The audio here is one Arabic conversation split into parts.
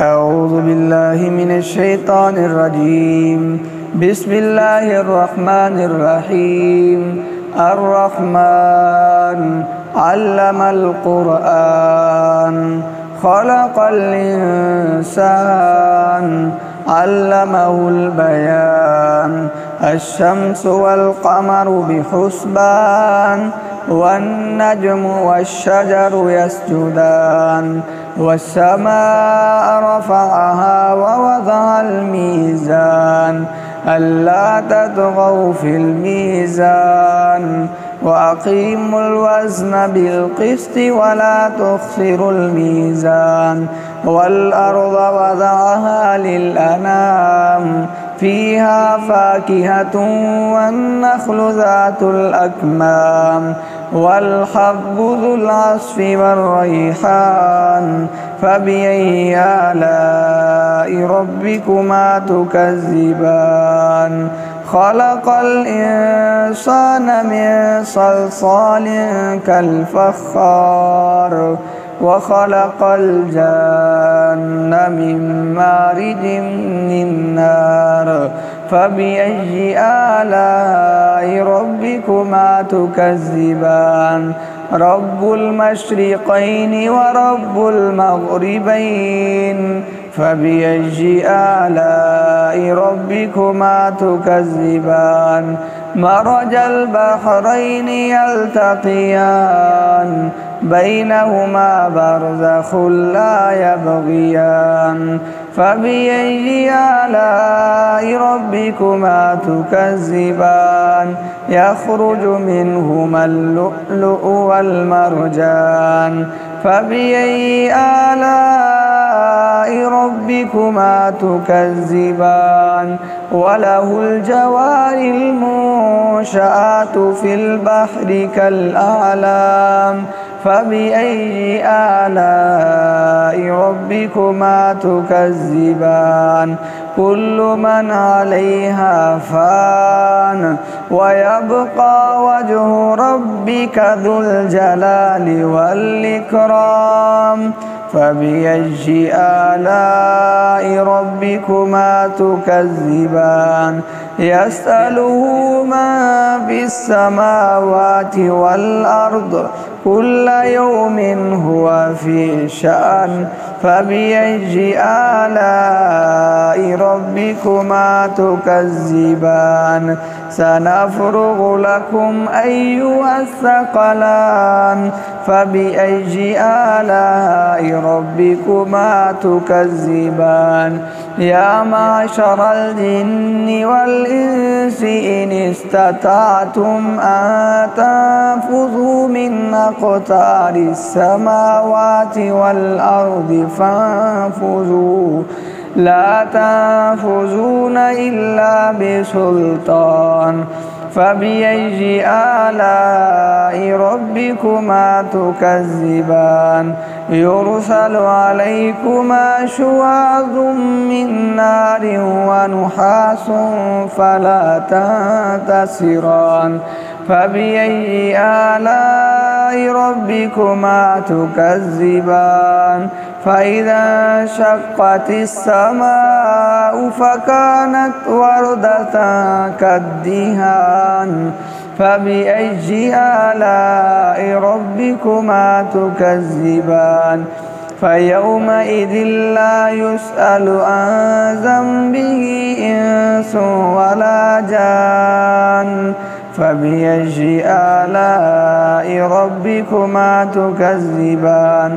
أعوذ بالله من الشيطان الرجيم. بسم الله الرحمن الرحيم. الرحمن علم القرآن خلق الإنسان علمه البيان. الشمس والقمر بحسبان والنجم والشجر يسجدان. والسماء رفعها ووضع الميزان ألا تطغوا في الميزان وأقيموا الوزن بالقسط ولا تخسروا الميزان. والأرض وضعها للأنام فيها فاكهة والنخل ذات الأكمام والحب ذو العصف والريحان. فبأي آلاء ربكما تكذبان؟ خلق الإنسان من صلصال كالفخار وخلق الجن من مارج من نار. فبأي آلاء ربكما تكذبان؟ رب المشرقين ورب المغربين. فبأي آلاء ربكما تكذبان؟ مرج البحرين يلتقيان بينهما برزخ لا يبغيان. فبأي آلاء ربكما تكذبان؟ يخرج منهما اللؤلؤ والمرجان. فبأي آلاء ربكما تكذبان؟ وله الجوار المنشآت في البحر كالأعلام. فبأي آلاء ربكما تكذبان؟ كل من عليها فان ويبقى وجه ربك ذو الجلال والإكرام. فبأي آلاء ربكما تكذبان؟ يسأله من في السماوات والأرض كل يوم هو في شأن. فبأي آلاء ربكما تكذبان؟ سنفرغ لكم أيها الثقلان. فبأي آلاء ربكما تكذبان؟ يا معشر الجن والإنس إن استطعتم أن تنفذوا من أقطار السماوات والأرض فانفذوا لا تنفذون إلا بسلطان. فبأي آلاء ربكما تكذبان؟ يرسل عليكما شواظ من نار ونحاس فلا تنتصران. فبأي آلاء ربكما تكذبان؟ فإذا انشقت السماء فكانت وردة كالدهان. فبأي آلاء ربكما تكذبان؟ فيومئذ لا يسأل عن ذنبه إنس ولا جان. فبأي آلاء ربكما تكذبان؟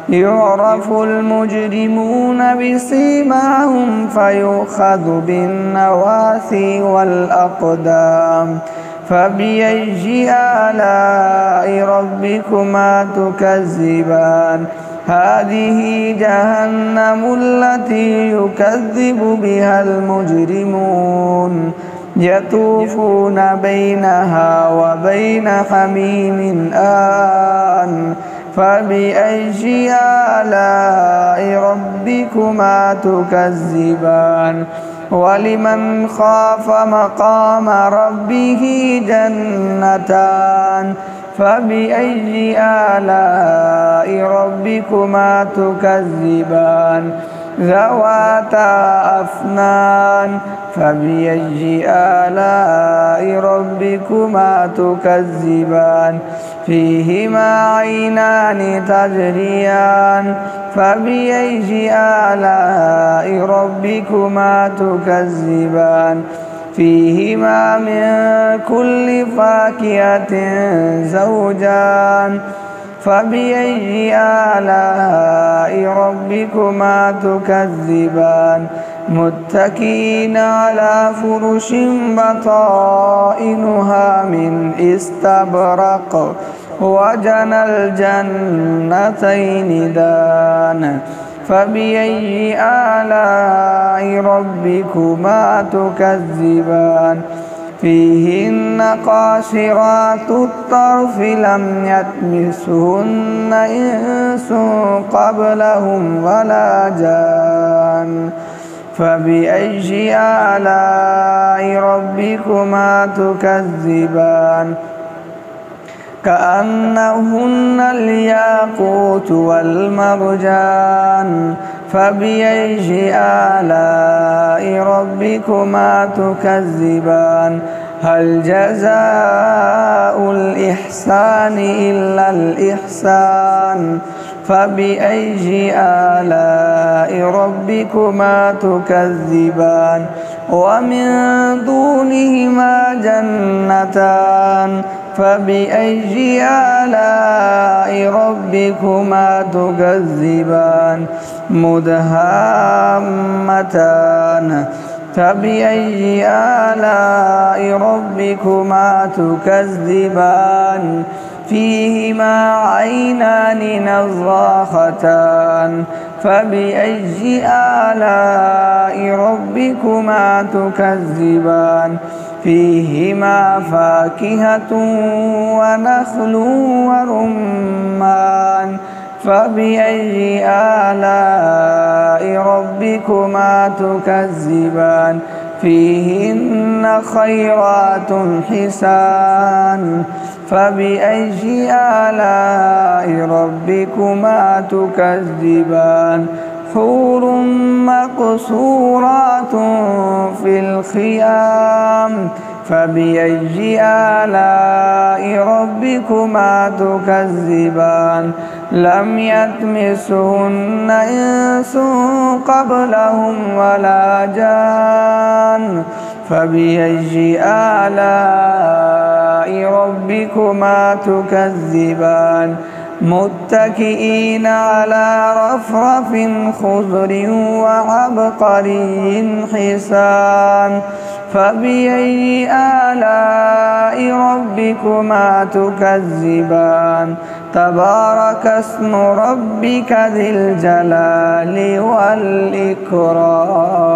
يعرف المجرمون بسيماهم فيؤخذ بالنواصي والأقدام. فبأي آلاء ربكما تكذبان؟ هذه جهنم التي يكذب بها المجرمون يطوفون بينها وبين حميم آن. فبأي آلاء ربكما تكذبان؟ ولمن خاف مقام ربه جنتان فبأي آلاء ربكما تكذبان ذواتا أفنان فبأي آلاء ربكما تكذبان فيهما عينان تجريان فبأي آلاء ربكما تكذبان فيهما من كل فاكهة زوجان فبأي آلاء ربكما تكذبان متكئين على فرش بطائنها من استبرق وجنى الجنتين دان فبأي آلاء ربكما تكذبان فيهن قاصرات الطرف لم يطمثهن إنس قبلهم ولا جان فبأي آلاء ربكما تكذبان كأنهن الياقوت والمرجان فبأي آلاء ربكما تكذبان هل جزاء الإحسان إلا الإحسان فبأي آلاء ربكما تكذبان ومن دونهما جنتان فبأي آلاء ربكما تكذبان مدهامتان فبأي آلاء ربكما تكذبان فيهما عينان نضاختان فبأي آلاء ربكما تكذبان فيهما فاكهة ونخل ورمان فبأي آلاء ربكما تكذبان فيهن خيرات حسان فبأي آلاء ربكما تكذبان حور مقصورات في الخيام فبأي آلاء ربكما تكذبان لم يطمثهن إنس قبلهم ولا جان فبأي آلاء ربكما تكذبان متكئين على رفرف خضر وعبقري حسان فبأي آلاء ربكما تكذبان تبارك اسم ربك ذي الجلال والإكرام.